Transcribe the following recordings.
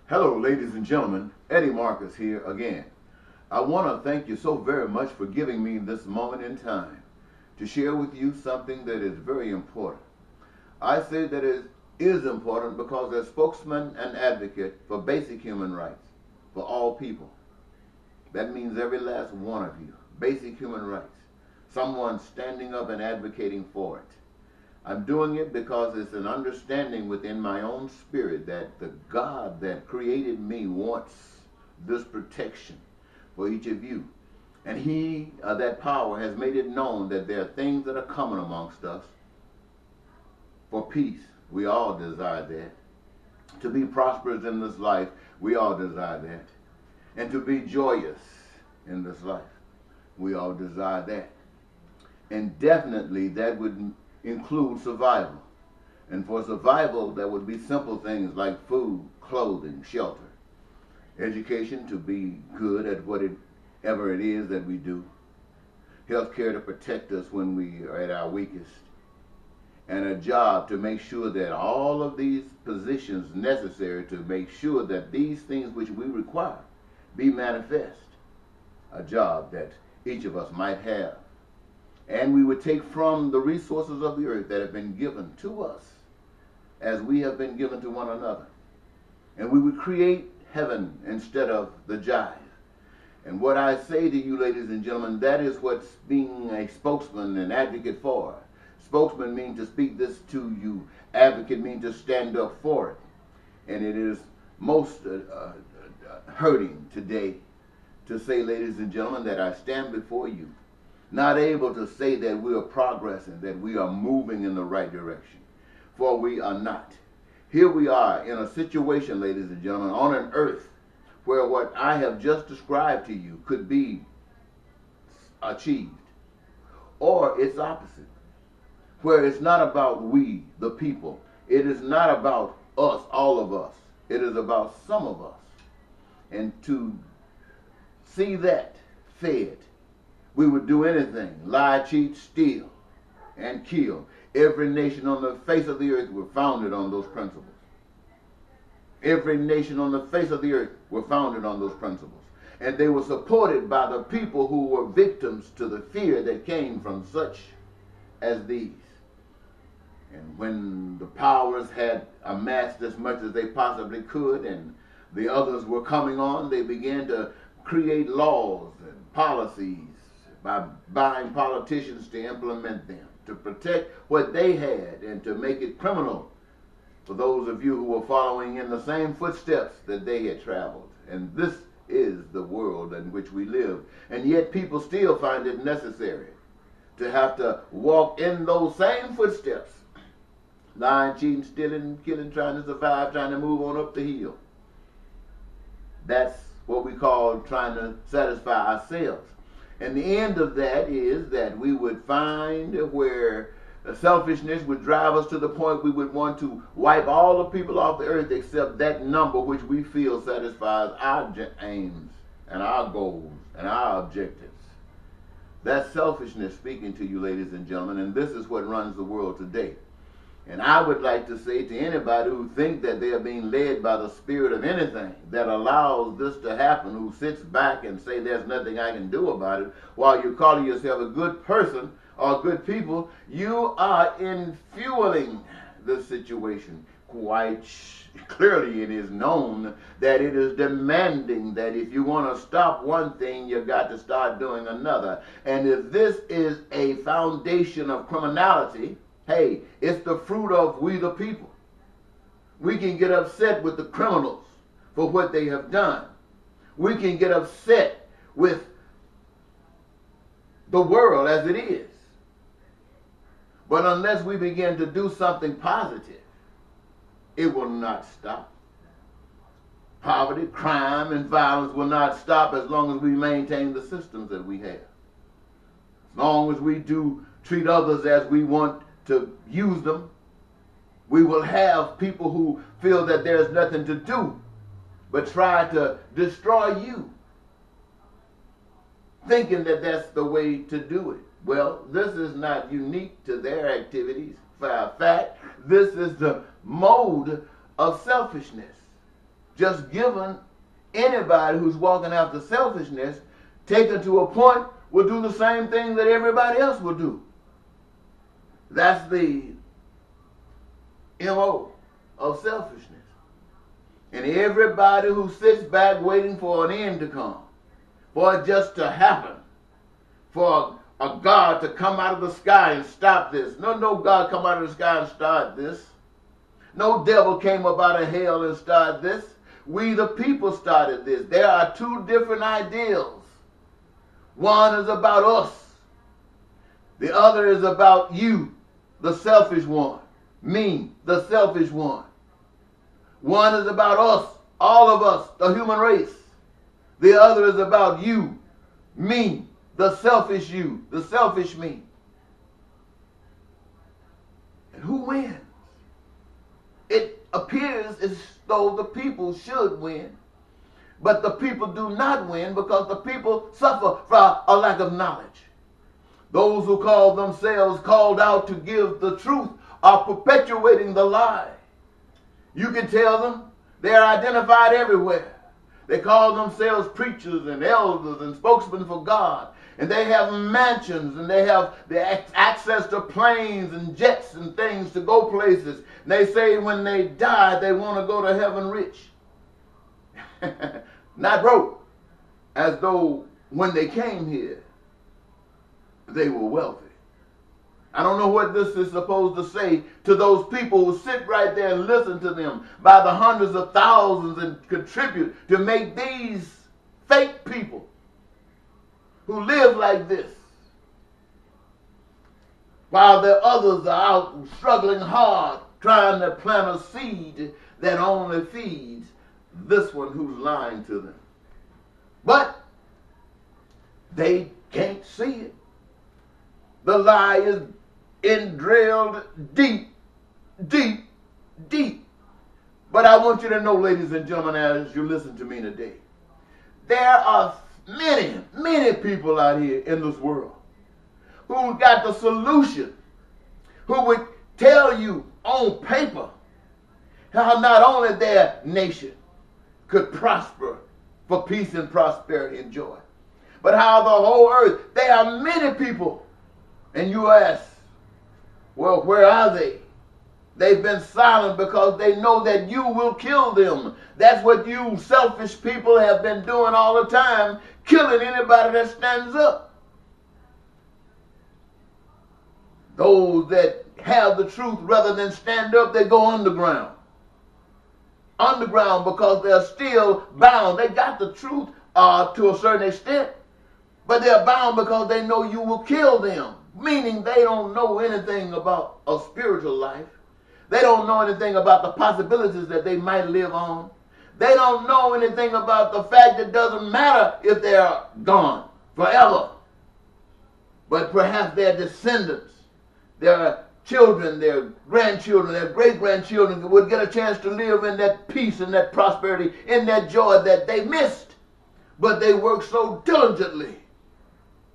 Hello, ladies and gentlemen. Eddie Marcus here again. I want to thank you so very much for giving me this moment in time to share with you something that is very important. I say that it is important because as spokesman and advocate for basic human rights for all people, that means every last one of you, basic human rights, someone standing up and advocating for it. I'm doing it because it's an understanding within my own spirit that the God that created me wants this protection for each of you. And he, that power, has made it known that there are things that are coming amongst us for peace. We all desire that. To be prosperous in this life, we all desire that. And to be joyous in this life, we all desire that. And definitely that would include survival. And for survival, there would be simple things like food, clothing, shelter, education to be good at whatever it is that we do, health care to protect us when we are at our weakest, and a job to make sure that all of these positions necessary to make sure that these things which we require be manifest. A job that each of us might have. And we would take from the resources of the earth that have been given to us as we have been given to one another. And we would create heaven instead of the jive. And what I say to you, ladies and gentlemen, that is what's being a spokesman and advocate for. Spokesman means to speak this to you. Advocate means to stand up for it. And it is most hurting today to say, ladies and gentlemen, that I stand before you not able to say that we are progressing, that we are moving in the right direction. For we are not. Here we are in a situation, ladies and gentlemen, on an earth where what I have just described to you could be achieved. Or its opposite, where it's not about we, the people. It is not about us, all of us. It is about some of us. And to see that fed, we would do anything, lie, cheat, steal, and kill. Every nation on the face of the earth were founded on those principles. Every nation on the face of the earth were founded on those principles. And they were supported by the people who were victims to the fear that came from such as these. And when the powers had amassed as much as they possibly could and the others were coming on, they began to create laws and policies by buying politicians to implement them, to protect what they had and to make it criminal for those of you who were following in the same footsteps that they had traveled. And this is the world in which we live. And yet people still find it necessary to have to walk in those same footsteps. Lying, cheating, stealing, killing, trying to survive, trying to move on up the hill. That's what we call trying to satisfy ourselves. And the end of that is that we would find where selfishness would drive us to the point we would want to wipe all the people off the earth except that number which we feel satisfies our aims and our goals and our objectives. That's selfishness speaking to you, ladies and gentlemen, and this is what runs the world today. And I would like to say to anybody who think that they are being led by the spirit of anything that allows this to happen, who sits back and say there's nothing I can do about it, while you're calling yourself a good person or good people, you are fueling the situation. Quite clearly it is known that it is demanding that if you want to stop one thing, you've got to start doing another. And if this is a foundation of criminality, hey, it's the fruit of we the people. We can get upset with the criminals for what they have done. We can get upset with the world as it is. But unless we begin to do something positive, it will not stop. Poverty, crime, and violence will not stop as long as we maintain the systems that we have. As long as we do treat others as we want to use them, we will have people who feel that there's nothing to do but try to destroy you, thinking that that's the way to do it. Well, this is not unique to their activities. For a fact, this is the mode of selfishness. just given anybody who's walking after selfishness, taken to a point, will do the same thing that everybody else will do. That's the MO of selfishness. And everybody who sits back waiting for an end to come, for it just to happen, for a God to come out of the sky and stop this. No God come out of the sky and start this. No devil came up out of hell and started this. We the people started this. There are two different ideals. One is about us. The other is about you, the selfish one. Me, the selfish one. One is about us, all of us, the human race. The other is about you, me, the selfish you, the selfish me. And who wins? It appears as though the people should win. But the people do not win because the people suffer from a lack of knowledge. Those who call themselves called out to give the truth are perpetuating the lie. You can tell them they're identified everywhere. They call themselves preachers and elders and spokesmen for God. And they have mansions and they have the access to planes and jets and things to go places. And they say when they die, they want to go to heaven rich. Not broke. As though when they came here, they were wealthy. I don't know what this is supposed to say to those people who sit right there and listen to them by the hundreds of thousands and contribute to make these fake people who live like this, while the others are out struggling hard trying to plant a seed that only feeds this one who's lying to them. But they can't see it. The lie is drilled deep, deep, deep. But I want you to know, ladies and gentlemen, as you listen to me today, there are many, many people out here in this world who got the solution, who would tell you on paper how not only their nation could prosper for peace and prosperity and joy, but how the whole earth, there are many people, and you ask, well, where are they? They've been silent because they know that you will kill them. That's what you selfish people have been doing all the time, killing anybody that stands up. Those that have the truth rather than stand up, they go underground. Underground because they're still bound. They got the truth to a certain extent, but they're bound because they know you will kill them. Meaning they don't know anything about a spiritual life. They don't know anything about the possibilities that they might live on. They don't know anything about the fact that it doesn't matter if they're gone forever. But perhaps their descendants, their children, their grandchildren, their great-grandchildren would get a chance to live in that peace and that prosperity, in that joy that they missed. But they worked so diligently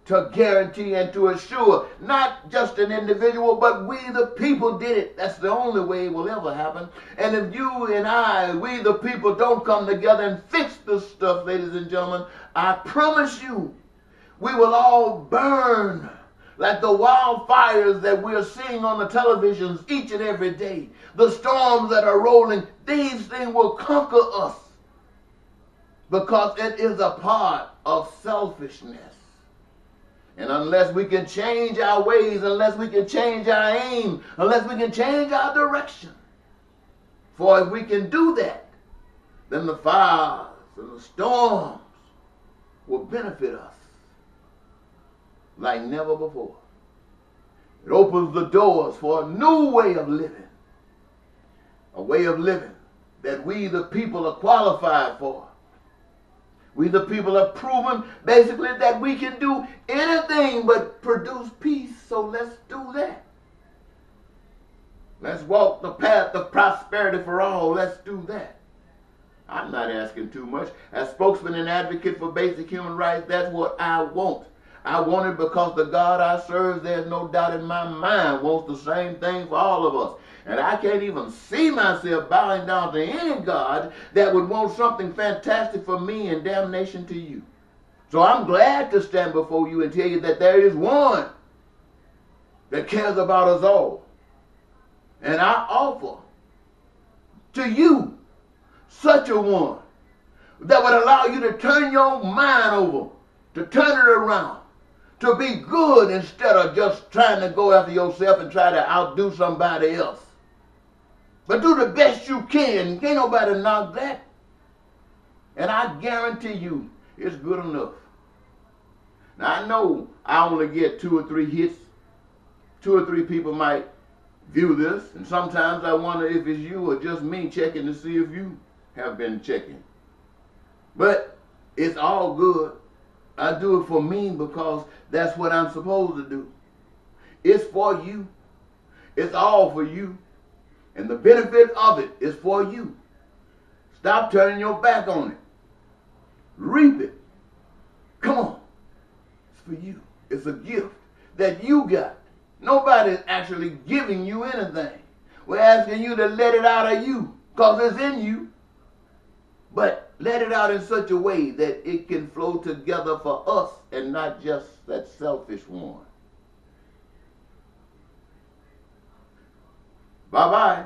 to guarantee and to assure not just an individual, but we the people did it. That's the only way it will ever happen. And if you and I, we the people, don't come together and fix this stuff, ladies and gentlemen, I promise you, we will all burn like the wildfires that we're seeing on the televisions each and every day. The storms that are rolling, these things will conquer us because it is a part of selfishness. And unless we can change our ways, unless we can change our aim, unless we can change our direction, for if we can do that, then the fires and the storms will benefit us like never before. It opens the doors for a new way of living, a way of living that we the people are qualified for. We the people have proven basically that we can do anything but produce peace, so let's do that. Let's walk the path of prosperity for all. Let's do that. I'm not asking too much. As spokesman and advocate for basic human rights, that's what I want. I want it because the God I serve, there's no doubt in my mind, wants the same thing for all of us. And I can't even see myself bowing down to any God that would want something fantastic for me and damnation to you. So I'm glad to stand before you and tell you that there is one that cares about us all. And I offer to you such a one that would allow you to turn your mind over, to turn it around, to be good instead of just trying to go after yourself and try to outdo somebody else. But do the best you can. Can't nobody knock that. And I guarantee you it's good enough. Now I know I only get 2 or 3 hits. 2 or 3 people might view this. And sometimes I wonder if it's you or just me checking to see if you have been checking. But it's all good. I do it for me because that's what I'm supposed to do. It's for you. It's all for you. And the benefit of it is for you. Stop turning your back on it. Reap it. Come on. It's for you. It's a gift that you got. Nobody's actually giving you anything. We're asking you to let it out of you because it's in you. But let it out in such a way that it can flow together for us and not just that selfish one. Bye-bye.